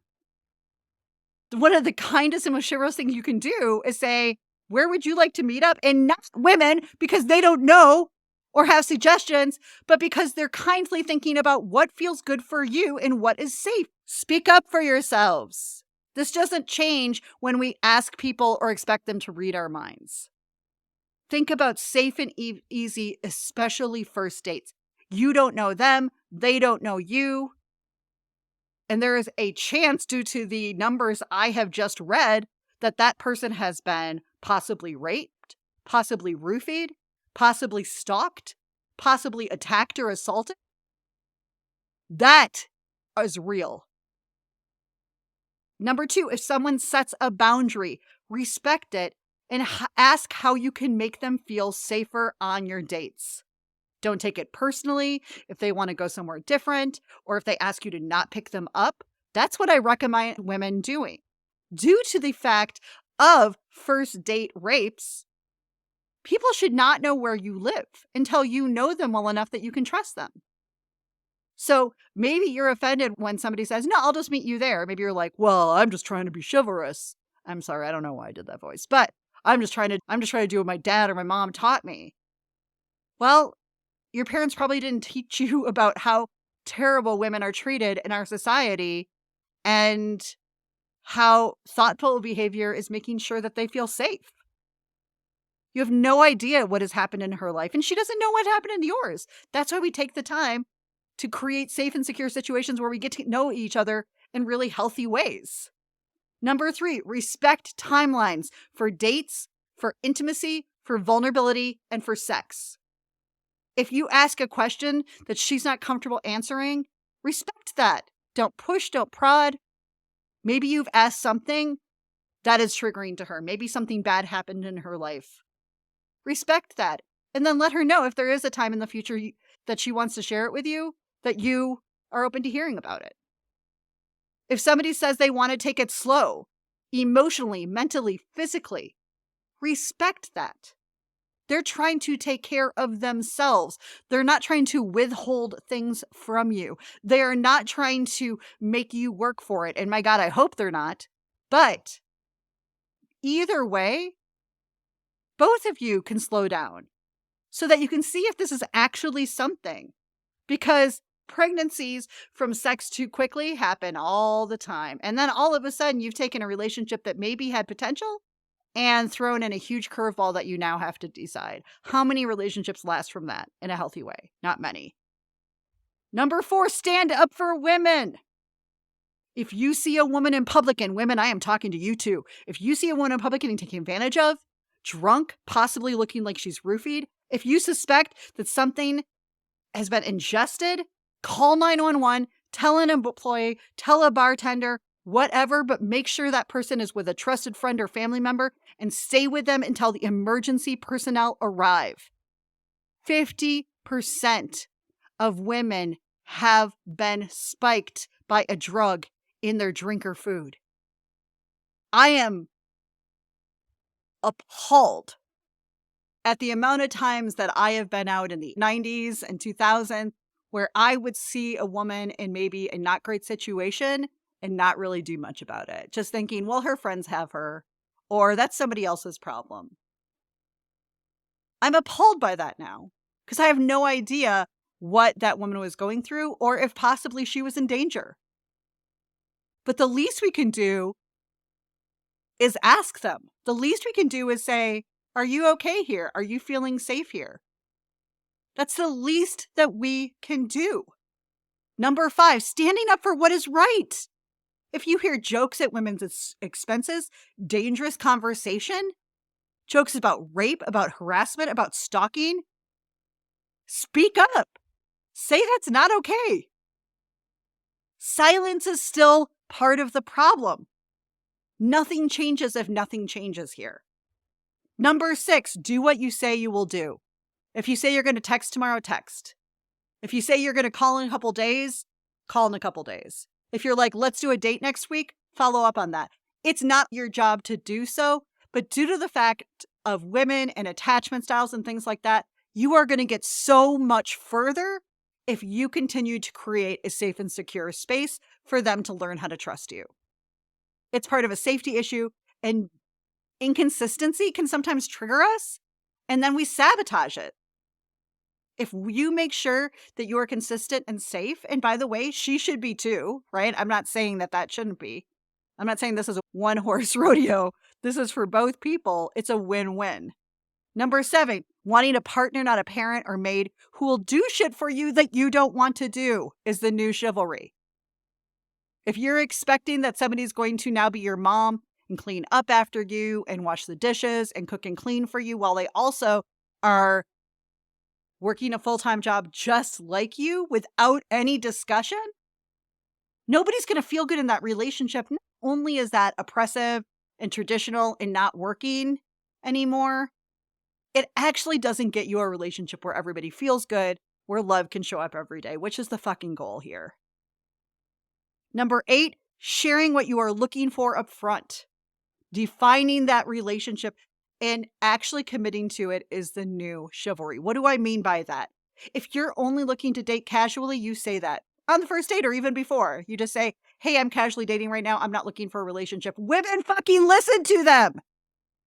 One of the kindest and most chivalrous things you can do is say, where would you like to meet up? And not women because they don't know or have suggestions, but because they're kindly thinking about what feels good for you and what is safe. Speak up for yourselves. This doesn't change when we ask people or expect them to read our minds. Think about safe and easy, especially first dates. You don't know them. They don't know you. And there is a chance, due to the numbers I have just read, that that person has been possibly raped, possibly roofied, possibly stalked, possibly attacked or assaulted. That is real. Number 2, if someone sets a boundary, respect it and ask how you can make them feel safer on your dates. Don't take it personally if they want to go somewhere different or if they ask you to not pick them up. That's what I recommend women doing. Due to the fact of first date rapes, people should not know where you live until you know them well enough that you can trust them. So maybe you're offended when somebody says, no, I'll just meet you there. Maybe you're like, well, I'm just trying to be chivalrous. I'm sorry. I don't know why I did that voice, but I'm just trying to do what my dad or my mom taught me. Well, your parents probably didn't teach you about how terrible women are treated in our society and how thoughtful behavior is making sure that they feel safe. You have no idea what has happened in her life, and she doesn't know what happened in yours. That's why we take the time to create safe and secure situations where we get to know each other in really healthy ways. Number 3, respect timelines for dates, for intimacy, for vulnerability, and for sex. If you ask a question that she's not comfortable answering, respect that. Don't push, don't prod. Maybe you've asked something that is triggering to her. Maybe something bad happened in her life. Respect that. And then let her know if there is a time in the future that she wants to share it with you, that you are open to hearing about it. If somebody says they want to take it slow, emotionally, mentally, physically, respect that. They're trying to take care of themselves. They're not trying to withhold things from you. They are not trying to make you work for it. And my God, I hope they're not. But either way, both of you can slow down so that you can see if this is actually something. Because pregnancies from sex too quickly happen all the time. And then all of a sudden, you've taken a relationship that maybe had potential and thrown in a huge curveball that you now have to decide. How many relationships last from that in a healthy way? Not many. Number 4, stand up for women. If you see a woman in public, and women, I am talking to you too. If you see a woman in public getting taken advantage of, drunk, possibly looking like she's roofied, if you suspect that something has been ingested, call 911, tell an employee, tell a bartender, whatever, but make sure that person is with a trusted friend or family member and stay with them until the emergency personnel arrive. 50% of women have been spiked by a drug in their drink or food. I am appalled at the amount of times that I have been out in the 90s and 2000s where I would see a woman in maybe a not great situation and not really do much about it. Just thinking, well, her friends have her, or that's somebody else's problem. I'm appalled by that now because I have no idea what that woman was going through or if possibly she was in danger. But the least we can do is ask them. The least we can do is say, are you okay here? Are you feeling safe here? That's the least that we can do. Number 5, standing up for what is right. If you hear jokes at women's expenses, dangerous conversation, jokes about rape, about harassment, about stalking, speak up. Say that's not okay. Silence is still part of the problem. Nothing changes if nothing changes here. Number 6, do what you say you will do. If you say you're going to text tomorrow, text. If you say you're going to call in a couple days, call in a couple days. If you're like, let's do a date next week, follow up on that. It's not your job to do so, but due to the fact of women and attachment styles and things like that, you are going to get so much further if you continue to create a safe and secure space for them to learn how to trust you. It's part of a safety issue, and inconsistency can sometimes trigger us, and then we sabotage it. If you make sure that you are consistent and safe, and by the way, she should be too, right? I'm not saying that shouldn't be. I'm not saying this is a one-horse rodeo. This is for both people. It's a win-win. Number 7, wanting a partner, not a parent or maid, who will do shit for you that you don't want to do is the new chivalry. If you're expecting that somebody's going to now be your mom and clean up after you and wash the dishes and cook and clean for you while they also are working a full-time job just like you without any discussion, nobody's going to feel good in that relationship. Not only is that oppressive and traditional and not working anymore, it actually doesn't get you a relationship where everybody feels good, where love can show up every day, which is the fucking goal here. Number 8, sharing what you are looking for up front. Defining that relationship and actually committing to it is the new chivalry. What do I mean by that? If you're only looking to date casually, you say that on the first date or even before. You just say, hey, I'm casually dating right now. I'm not looking for a relationship. Women, fucking listen to them.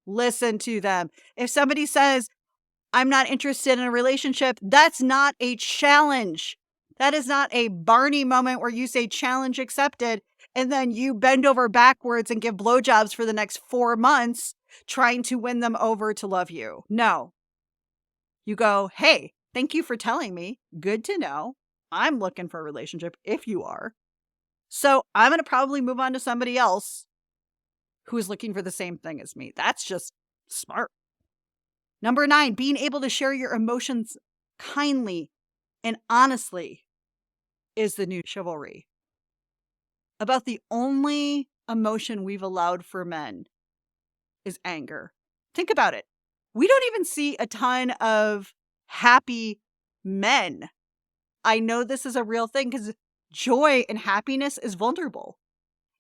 Listen to them. If somebody says, I'm not interested in a relationship, that's not a challenge. That is not a Barney moment where you say challenge accepted. and then you bend over backwards and give blowjobs for the next 4 months trying to win them over to love you. No. You go, hey, thank you for telling me. Good to know. I'm looking for a relationship if you are. So I'm going to probably move on to somebody else who is looking for the same thing as me. That's just smart. Number 9, being able to share your emotions kindly and honestly is the new chivalry. About the only emotion we've allowed for men is anger. Think about it. We don't even see a ton of happy men. I know this is a real thing because joy and happiness is vulnerable.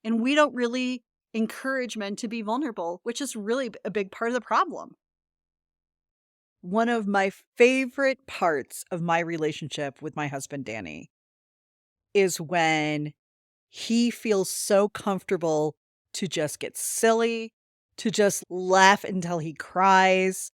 And we don't really encourage men to be vulnerable, which is really a big part of the problem. One of my favorite parts of my relationship with my husband, Danny, is when he feels so comfortable to just get silly, to just laugh until he cries.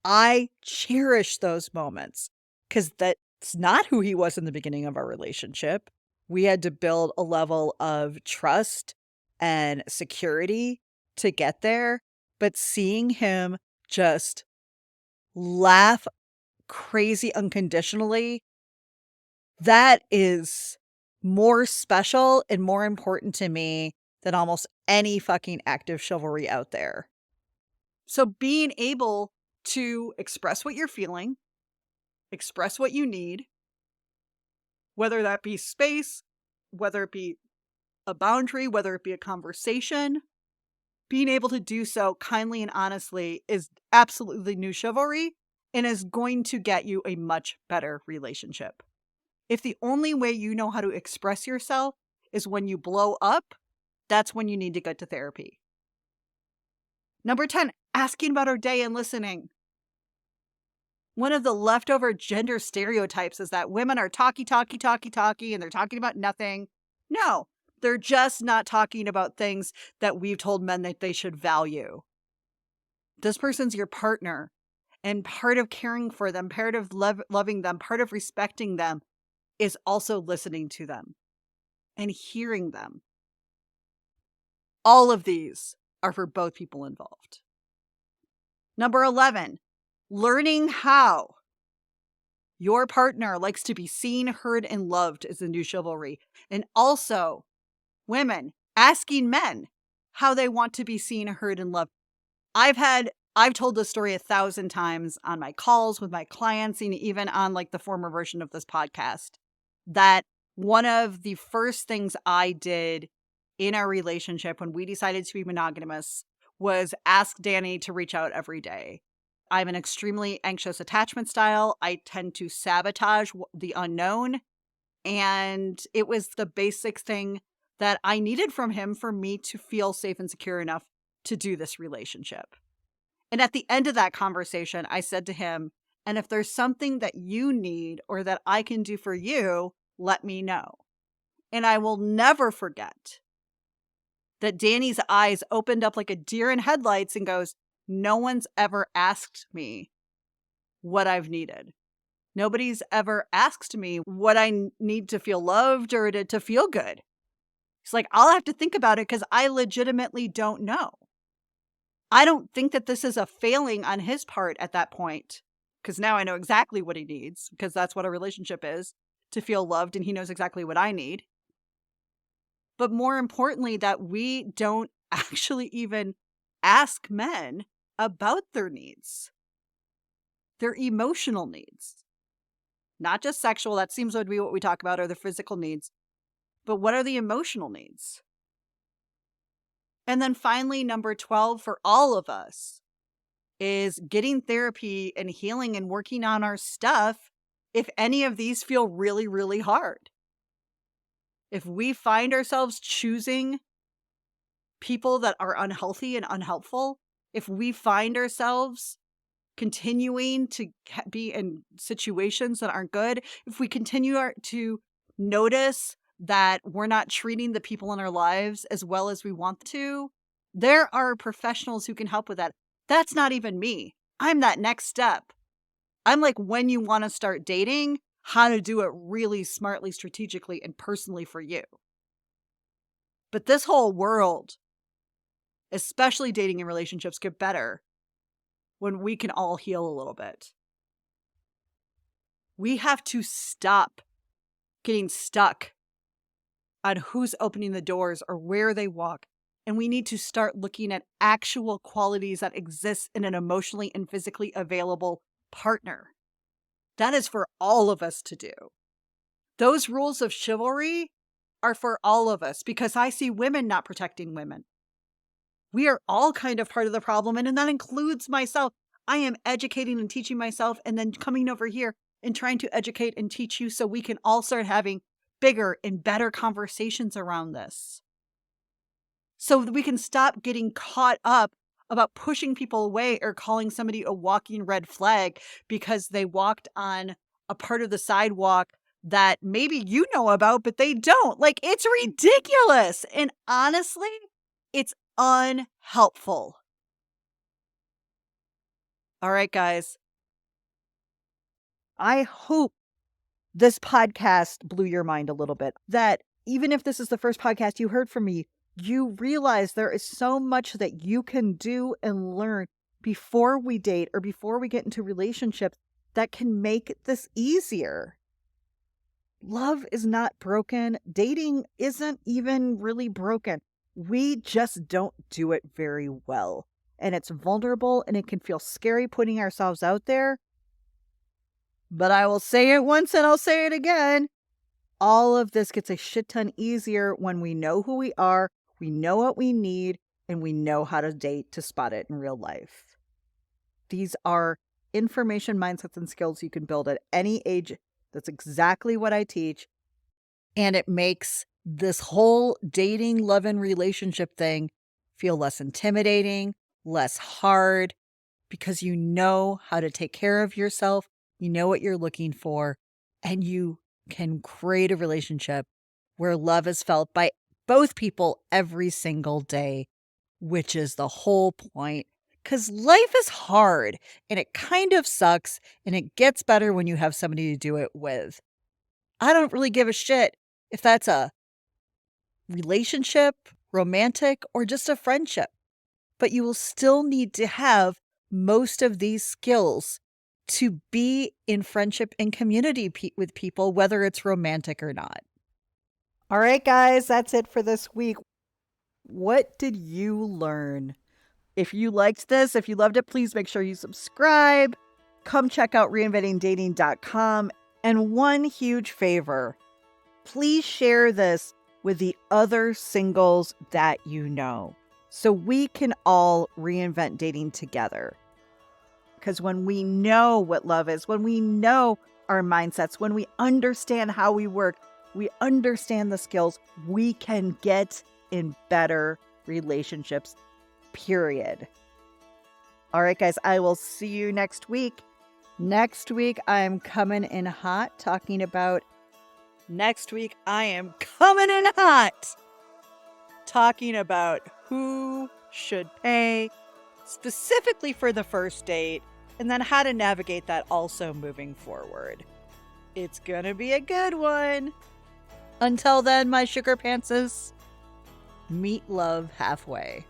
I cherish those moments because that's not who he was in the beginning of our relationship. We had to build a level of trust and security to get there. But seeing him just laugh crazy unconditionally, that is more special and more important to me than almost any fucking active chivalry out there. So being able to express what you're feeling, express what you need, whether that be space, whether it be a boundary, whether it be a conversation, being able to do so kindly and honestly is absolutely new chivalry and is going to get you a much better relationship. If the only way you know how to express yourself is when you blow up, that's when you need to get to therapy. Number 10, asking about our day and listening. One of the leftover gender stereotypes is that women are talky, and they're talking about nothing. No, they're just not talking about things that we've told men that they should value. This person's your partner, and part of caring for them, part of loving them, part of respecting them is also listening to them and hearing them. All of these are for both people involved. Number 11, learning how your partner likes to be seen, heard, and loved is the new chivalry. And also, women asking men how they want to be seen, heard, and loved. I've told this story 1,000 times on my calls with my clients and even on like the former version of this podcast, that one of the first things I did in our relationship when we decided to be monogamous was ask Danny to reach out every day. I'm an extremely anxious attachment style. I tend to sabotage the unknown. And it was the basic thing that I needed from him for me to feel safe and secure enough to do this relationship. And at the end of that conversation, I said to him, and if there's something that you need or that I can do for you, let me know. And I will never forget that Danny's eyes opened up like a deer in headlights and goes, no one's ever asked me what I've needed. Nobody's ever asked me what I need to feel loved or to feel good. He's like, I'll have to think about it because I legitimately don't know. I don't think that this is a failing on his part at that point, because now I know exactly what he needs, because that's what a relationship is, to feel loved, and he knows exactly what I need. But more importantly, that we don't actually even ask men about their needs, their emotional needs. Not just sexual, that seems to be what we talk about, are the physical needs. But what are the emotional needs? And then finally, number 12 for all of us is getting therapy and healing and working on our stuff if any of these feel really, really hard. If we find ourselves choosing people that are unhealthy and unhelpful, if we find ourselves continuing to be in situations that aren't good, if we continue to notice that we're not treating the people in our lives as well as we want to, there are professionals who can help with that. That's not even me. I'm that next step. I'm like, when you want to start dating, how to do it really smartly, strategically, and personally for you. But this whole world, especially dating and relationships, get better when we can all heal a little bit. We have to stop getting stuck on who's opening the doors or where they walk. And we need to start looking at actual qualities that exist in an emotionally and physically available partner. That is for all of us to do. Those rules of chivalry are for all of us because I see women not protecting women. We are all kind of part of the problem, and that includes myself. I am educating and teaching myself and then coming over here and trying to educate and teach you so we can all start having bigger and better conversations around this. So that we can stop getting caught up about pushing people away or calling somebody a walking red flag because they walked on a part of the sidewalk that maybe you know about, but they don't. Like, it's ridiculous. And honestly, it's unhelpful. All right, guys. I hope this podcast blew your mind a little bit. That even if this is the first podcast you heard from me, you realize there is so much that you can do and learn before we date or before we get into relationships that can make this easier. Love is not broken. Dating isn't even really broken. We just don't do it very well. And it's vulnerable and it can feel scary putting ourselves out there. But I will say it once and I'll say it again. All of this gets a shit ton easier when we know who we are, we know what we need, and we know how to date to spot it in real life. These are information, mindsets, and skills you can build at any age. That's exactly what I teach. And it makes this whole dating, love, and relationship thing feel less intimidating, less hard, because you know how to take care of yourself, you know what you're looking for, and you can create a relationship where love is felt by both people every single day, which is the whole point. Because life is hard and it kind of sucks and it gets better when you have somebody to do it with. I don't really give a shit if that's a relationship, romantic, or just a friendship. But you will still need to have most of these skills to be in friendship and community with people, whether it's romantic or not. All right, guys, that's it for this week. What did you learn? If you liked this, if you loved it, please make sure you subscribe. Come check out reinventeddating.com. And one huge favor, please share this with the other singles that you know so we can all reinvent dating together. Because when we know what love is, when we know our mindsets, when we understand how we work, we understand the skills, we can get in better relationships, period. All right, guys, I will see you next week. Next week, I am coming in hot talking about who should pay specifically for the first date and then how to navigate that also moving forward. It's gonna be a good one. Until then, my sugar pantses, meet love halfway.